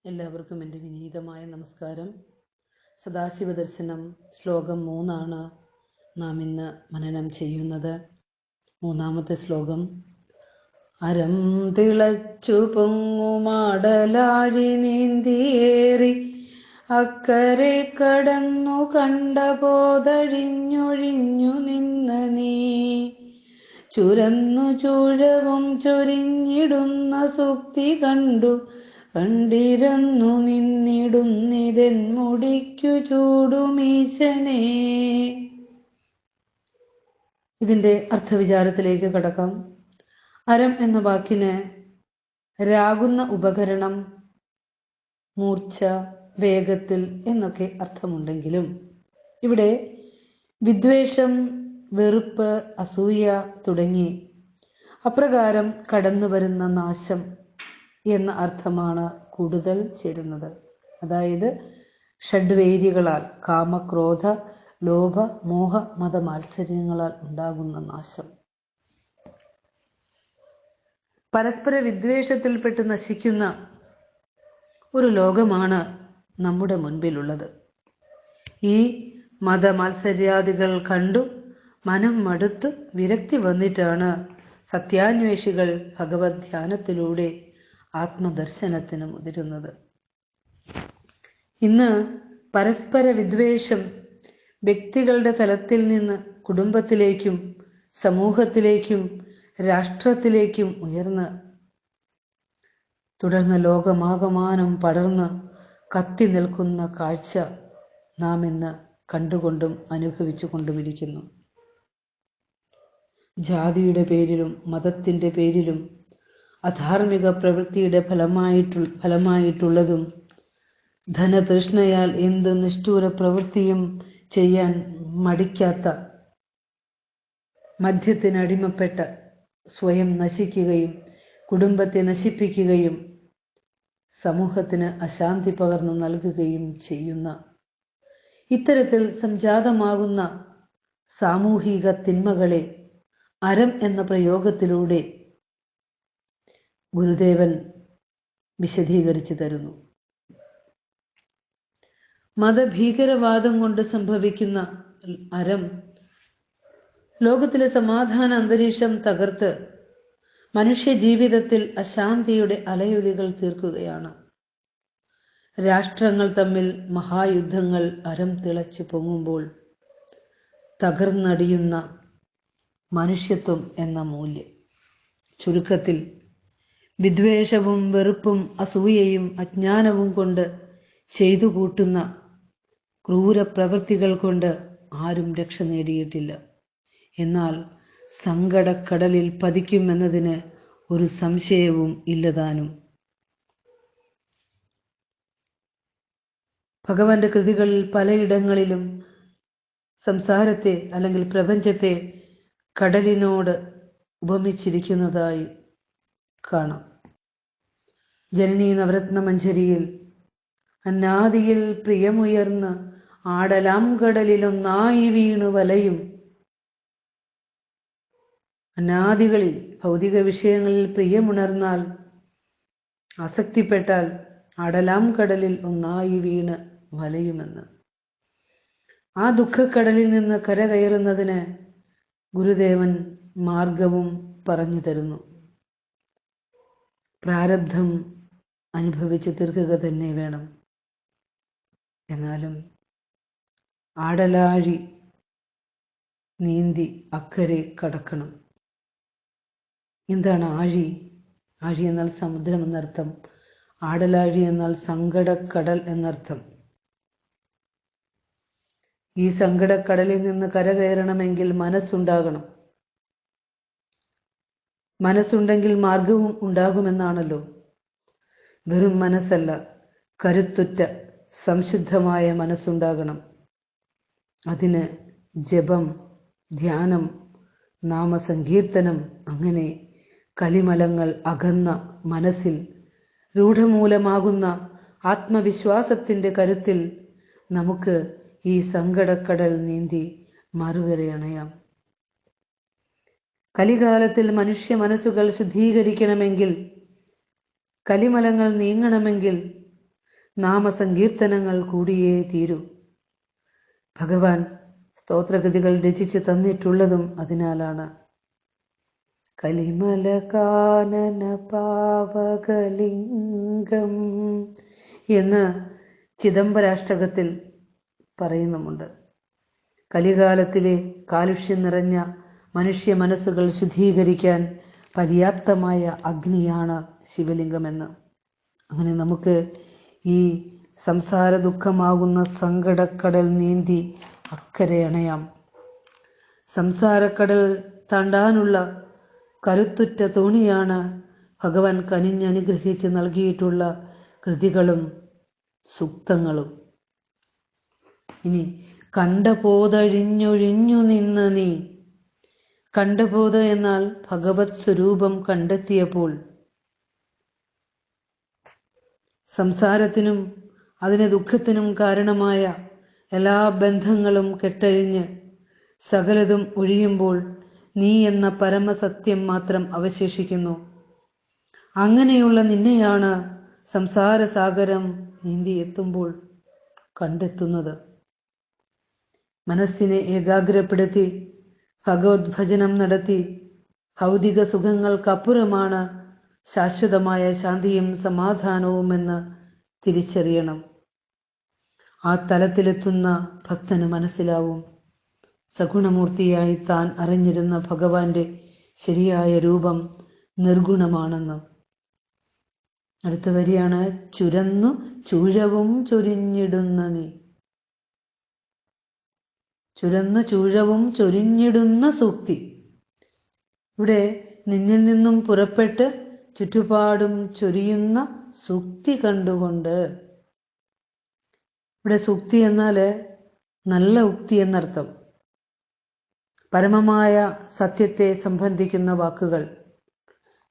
എല്ലാവർക്കും എൻ്റെ വിനീതമായ നമസ്കാരം. സദാശിവദർശനം ശ്ലോകം 3 നാം ഇന്ന് മനനം ചെയ്യുന്നത്. 3-ാമത്തെ ശ്ലോകം. അരം തിളച്ചു പൊങ്ങുമാടലാഴി നീന്തിയേറി അക്കരെ കടന്നു കണ്ട പോതഴിഞ്ഞൊഴിഞ്ഞു നിന്ന നീ ചുരന്നു ചൂഴവും ചൊരിഞ്ഞിടുന്ന സൂക്തി കണ്ടിരുന്നു നിന്നിടുന്നിതെൻ മുടിക്കു ചൂടുമീശനേ. ഇതിന്റെ അർത്ഥവിചാരത്തിലേക്ക് കടക്കാം. അരം എന്ന വാക്കിന് രാകുന്ന ഉപകരണം, മൂർച്ച, വേഗത്തിൽ എന്നൊക്കെ അർത്ഥമുണ്ടെങ്കിലും ഇവിടെ വിദ്വേഷം, വെറുപ്പ്, അസൂയ തുടങ്ങി അപ്രകാരം കടന്നു വരുന്ന നാശം എന്ന അർത്ഥമാണ് കൂടുതൽ ചേരുന്നത്. അതായത് ഷഡ്വേരികളാൽ, കാമക്രോധ ലോഭ മോഹ മത മാത്സര്യങ്ങളാൽ ഉണ്ടാകുന്ന നാശം. പരസ്പര വിദ്വേഷത്തിൽപ്പെട്ട് നശിക്കുന്ന ഒരു ലോകമാണ് നമ്മുടെ മുൻപിലുള്ളത്. ഈ മതമാത്സര്യാദികൾ കണ്ടു മനം മടുത്ത് വിരക്തി വന്നിട്ടാണ് സത്യാന്വേഷികൾ ഭഗവത് ധ്യാനത്തിലൂടെ ആത്മദർശനത്തിന് മുതിരുന്നത്. ഇന്ന് പരസ്പര വിദ്വേഷം വ്യക്തികളുടെ തലത്തിൽ നിന്ന് കുടുംബത്തിലേക്കും സമൂഹത്തിലേക്കും രാഷ്ട്രത്തിലേക്കും ഉയർന്ന് തുടർന്ന് ലോകമാകമാനം പടർന്ന് കത്തി നിൽക്കുന്ന കാഴ്ച നാം ഇന്ന് കണ്ടുകൊണ്ടും അനുഭവിച്ചു കൊണ്ടുമിരിക്കുന്നു. ജാതിയുടെ പേരിലും മതത്തിന്റെ പേരിലും അധാർമിക പ്രവൃത്തിയുടെ ഫലമായിട്ടുള്ളതും ധനതൃഷ്ണയാൽ എന്ത് നിഷ്ഠൂര പ്രവൃത്തിയും ചെയ്യാൻ മടിക്കാത്ത, മദ്യത്തിനടിമപ്പെട്ട, സ്വയം നശിക്കുകയും കുടുംബത്തെ നശിപ്പിക്കുകയും സമൂഹത്തിന് അശാന്തി പകർന്നു നൽകുകയും ചെയ്യുന്ന ഇത്തരത്തിൽ സംജാതമാകുന്ന സാമൂഹിക തിന്മകളെ അരം എന്ന പ്രയോഗത്തിലൂടെ ഗുരുദേവൻ വിശദീകരിച്ചു തരുന്നു. മതഭീകരവാദം കൊണ്ട് സംഭവിക്കുന്ന അരം ലോകത്തിലെ സമാധാന അന്തരീക്ഷം തകർത്ത് മനുഷ്യ ജീവിതത്തിൽ അശാന്തിയുടെ അലയൊലികൾ തീർക്കുകയാണ്. രാഷ്ട്രങ്ങൾ തമ്മിൽ മഹായുദ്ധങ്ങൾ അരം തിളച്ചു പൊങ്ങുമ്പോൾ തകർന്നടിയുന്ന മനുഷ്യത്വം എന്ന മൂല്യം. ചുരുക്കത്തിൽ വിദ്വേഷവും വെറുപ്പും അസൂയയും അജ്ഞാനവും കൊണ്ട് ചെയ്തു കൂട്ടുന്ന ക്രൂര പ്രവൃത്തികൾ കൊണ്ട് ആരും രക്ഷ നേടിയിട്ടില്ല. എന്നാൽ സങ്കടക്കടലിൽ പതിക്കുമെന്നതിന് ഒരു സംശയവും ഇല്ലതാനും. ഭഗവാന്റെ കൃതികളിൽ പലയിടങ്ങളിലും സംസാരത്തെ അല്ലെങ്കിൽ പ്രപഞ്ചത്തെ കടലിനോട് ഉപമിച്ചിരിക്കുന്നതായി കാണാം. ജനനീ നവരത്ന മഞ്ജരിയിൽ അന്നാദിയിൽ പ്രിയമുയർന്ന് ആടലാം കടലിലൊന്നായി വീണു വലയും. അനാദികളിൽ ഭൗതിക വിഷയങ്ങളിൽ പ്രിയമുണർന്നാൽ, ആസക്തിപ്പെട്ടാൽ ആടലാം കടലിൽ ഒന്നായി വീണ് വലയുമെന്ന്. ആ ദുഃഖക്കടലിൽ നിന്ന് കരകയറുന്നതിന് ഗുരുദേവൻ മാർഗവും പറഞ്ഞു തരുന്നു. പ്രാരബ്ധം അനുഭവിച്ച് തീർക്കുക തന്നെ വേണം. എന്നാലും ആടലാഴി നീന്തി അക്കരെ കടക്കണം. എന്താണ് ആഴി? ആഴി എന്നാൽ സമുദ്രം എന്നർത്ഥം. ആടലാഴി എന്നാൽ സങ്കടക്കടൽ എന്നർത്ഥം. ഈ സങ്കടക്കടലിൽ നിന്ന് കരകയറണമെങ്കിൽ മനസ്സുണ്ടാകണം. മനസ്സുണ്ടെങ്കിൽ മാർഗവും ഉണ്ടാകുമെന്നാണല്ലോ. വെറും മനസ്സല്ല, കരുത്തുറ്റ സംശുദ്ധമായ മനസ്സുണ്ടാകണം. അതിന് ജപം, ധ്യാനം, നാമസങ്കീർത്തനം, അങ്ങനെ കലിമലങ്ങൾ അകന്ന മനസ്സിൽ രൂഢമൂലമാകുന്ന ആത്മവിശ്വാസത്തിന്റെ കരുത്തിൽ നമുക്ക് ഈ സങ്കടക്കടൽ നീന്തി മറുകരയണയാം. കലികാലത്തിൽ മനുഷ്യ മനസ്സുകൾ ശുദ്ധീകരിക്കണമെങ്കിൽ, കലിമലങ്ങൾ നീങ്ങണമെങ്കിൽ നാമസങ്കീർത്തനങ്ങൾ കൂടിയേ തീരൂ. ഭഗവാൻ സ്തോത്രകൃതികൾ രചിച്ച് തന്നിട്ടുള്ളതും അതിനാലാണ്. കലിമല കാനന പാവകലിംഗം എന്ന് ചിദംബരാഷ്ടകത്തിൽ പറയുന്നുമുണ്ട്. കലികാലത്തിലെ കാലുഷ്യം നിറഞ്ഞ മനുഷ്യ മനസ്സുകൾ ശുദ്ധീകരിക്കാൻ പര്യാപ്തമായ അഗ്നിയാണ് ശിവലിംഗമെന്ന്. അങ്ങനെ നമുക്ക് ഈ സംസാര ദുഃഖമാകുന്ന സങ്കടക്കടൽ നീന്തി അക്കരെ അണയാം. സംസാരക്കടൽ താണ്ടാനുള്ള കരുത്തുറ്റ തോണിയാണ് ഭഗവാൻ കനിഞ്ഞനുഗ്രഹിച്ച് നൽകിയിട്ടുള്ള കൃതികളും സൂക്തങ്ങളും. ഇനി കണ്ടപോതഴിഞ്ഞൊഴിഞ്ഞു നിന്ന നീ. കണ്ടപോത എന്നാൽ ഭഗവത് സ്വരൂപം കണ്ടെത്തിയപ്പോൾ. സംസാരത്തിനും അതിന് ദുഃഖത്തിനും കാരണമായ എല്ലാ ബന്ധങ്ങളും കെട്ടഴിഞ്ഞ് സകലതും ഒഴിയുമ്പോൾ നീ എന്ന പരമസത്യം മാത്രം അവശേഷിക്കുന്നു. അങ്ങനെയുള്ള നിന്നെയാണ് സംസാരസാഗരം നീന്തി എത്തുമ്പോൾ കണ്ടെത്തുന്നത്. മനസ്സിനെ ഏകാഗ്രപ്പെടുത്തി ഭഗവത് ഭജനം നടത്തി ഭൗതിക സുഖങ്ങൾക്കപ്പുറമാണ് ശാശ്വതമായ ശാന്തിയും സമാധാനവുമെന്ന് തിരിച്ചറിയണം. ആ തലത്തിലെത്തുന്ന ഭക്തന് മനസ്സിലാവും സഗുണമൂർത്തിയായി താൻ അറിഞ്ഞിരുന്ന ഭഗവാന്റെ ശരിയായ രൂപം നിർഗുണമാണെന്ന്. അടുത്ത വരിയാണ് ചുരന്നു ചൂഴവും ചൊരിഞ്ഞിടുന്ന നീ. ചുരന്നു ചൂഴവും ചൊരിഞ്ഞിടുന്ന സൂക്തി. ഇവിടെ നിന്നിൽ നിന്നും പുറപ്പെട്ട് ചുറ്റുപാടും ചൊരിയുന്ന സൂക്തി കണ്ടുകൊണ്ട്. ഇവിടെ സൂക്തി എന്നാല് നല്ല ഉക്തി എന്നർത്ഥം. പരമമായ സത്യത്തെ സംബന്ധിക്കുന്ന വാക്കുകൾ,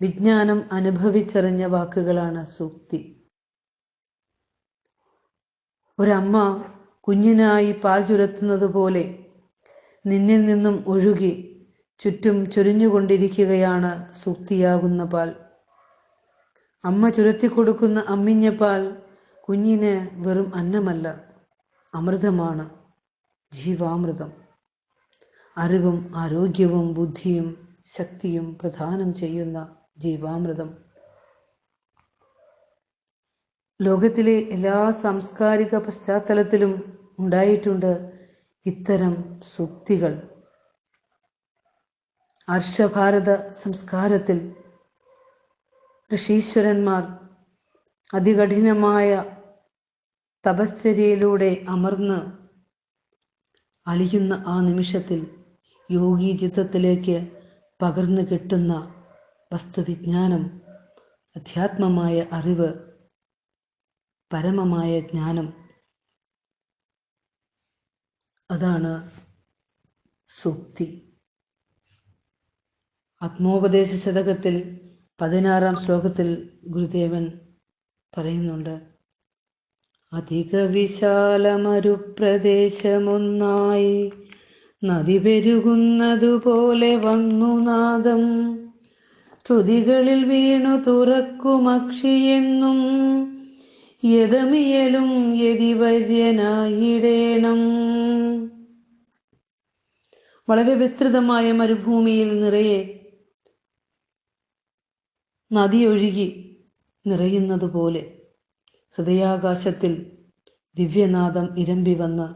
വിജ്ഞാനം അനുഭവിച്ചറിഞ്ഞ വാക്കുകളാണ് സൂക്തി. ഒരമ്മ കുഞ്ഞിനായി പാൽ ചുരത്തുന്നത് പോലെ നിന്നിൽ നിന്നും ഒഴുകി ചുറ്റും ചൊരിഞ്ഞുകൊണ്ടിരിക്കുകയാണ് സൂക്തിയാകുന്ന പാൽ. അമ്മ ചുരത്തിക്കൊടുക്കുന്ന അമ്മിഞ്ഞ പാൽ കുഞ്ഞിന് വെറും അന്നമല്ല, അമൃതമാണ്, ജീവാമൃതം. അറിവും ആരോഗ്യവും ബുദ്ധിയും ശക്തിയും പ്രദാനം ചെയ്യുന്ന ജീവാമൃതം. ലോകത്തിലെ എല്ലാ സാംസ്കാരിക പശ്ചാത്തലത്തിലും ഉണ്ടായിട്ടുണ്ട് ഇത്തരം സൂക്തികൾ. ആർഷഭാരത സംസ്കാരത്തിൽ ഋഷീശ്വരന്മാർ അതികഠിനമായ തപശ്ചര്യയിലൂടെ അമർന്ന് അലിയുന്ന ആ നിമിഷത്തിൽ യോഗീചിത്തത്തിലേക്ക് പകർന്നു കിട്ടുന്ന വസ്തുവിജ്ഞാനം, അധ്യാത്മമായ അറിവ്, പരമമായ ജ്ഞാനം, അതാണ് സൂക്തി. ആത്മോപദേശ ശതകത്തിൽ 16-ാം ശ്ലോകത്തിൽ ഗുരുദേവൻ പറയുന്നുണ്ട്, അധിക വിശാലമരുപ്രദേശമൊന്നായി നദി പെരുകുന്നതുപോലെ വന്നു നാദം, ശ്രുതികളിൽ വീണു തുറക്കുമക്ഷിയെന്നും യഥമിയലും യതിവര്യനായിടേണം. വളരെ വിസ്തൃതമായ മരുഭൂമിയിൽ നിറയെ നദിയൊഴുകി നിറയുന്നത് പോലെ ഹൃദയാകാശത്തിൽ ദിവ്യനാദം ഇരമ്പി വന്ന്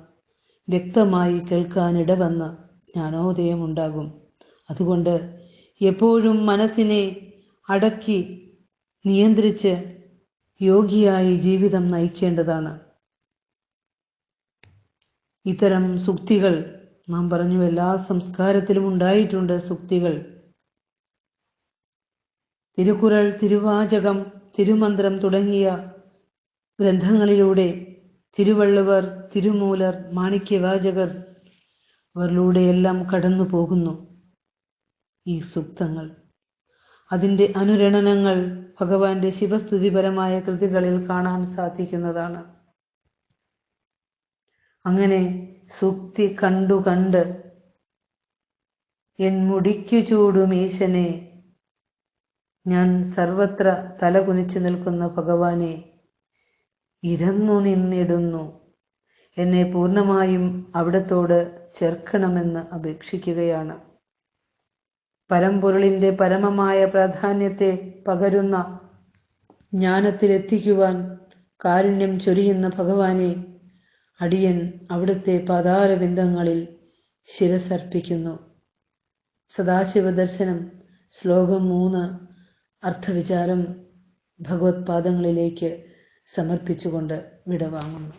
വ്യക്തമായി കേൾക്കാനിടവന്ന് ജ്ഞാനോദയമുണ്ടാകും. അതുകൊണ്ട് എപ്പോഴും മനസ്സിനെ അടക്കി നിയന്ത്രിച്ച് യോഗിയായി ജീവിതം നയിക്കേണ്ടതാണ്. ഇത്തരം സൂക്തികൾ നാം പറഞ്ഞു എല്ലാ സംസ്കാരത്തിലും ഉണ്ടായിട്ടുണ്ട്. സൂക്തികൾ തിരുക്കുറൾ, തിരുവാചകം, തിരുമന്ത്രം തുടങ്ങിയ ഗ്രന്ഥങ്ങളിലൂടെ തിരുവള്ളുവർ, തിരുമൂലർ, മാണിക്യവാചകർ അവരിലൂടെയെല്ലാം കടന്നു പോകുന്നു ഈ സൂക്തങ്ങൾ. അതിൻ്റെ അനുരണനങ്ങൾ ഭഗവാന്റെ ശിവസ്തുതിപരമായ കൃതികളിൽ കാണാൻ സാധിക്കുന്നതാണ്. അങ്ങനെ സൂക്തി കണ്ടു കണ്ട് എൻ മുടിക്കു ചൂടും ഈശനെ, ഞാൻ സർവത്ര തല കുനിച്ചു നിൽക്കുന്ന ഭഗവാനെ, ഇരന്നു നിന്നിടുന്നു. എന്നെ പൂർണ്ണമായും അവിടത്തോട് ചേർക്കണമെന്ന് അപേക്ഷിക്കുകയാണ്. പരമ്പൊരുളിന്റെ പരമമായ പ്രാധാന്യത്തെ പകരുന്ന ജ്ഞാനത്തിലെത്തിക്കുവാൻ കാരുണ്യം ചൊരിയുന്ന ഭഗവാനെ, അടിയൻ അവിടുത്തെ പാതാരബിന്ദങ്ങളിൽ ശിരസർപ്പിക്കുന്നു. സദാശിവ ദർശനം ശ്ലോകം 3 അർത്ഥവിചാരം ഭഗവത് പാദങ്ങളിലേക്ക് സമർപ്പിച്ചുകൊണ്ട് വിടവാങ്ങുന്നു.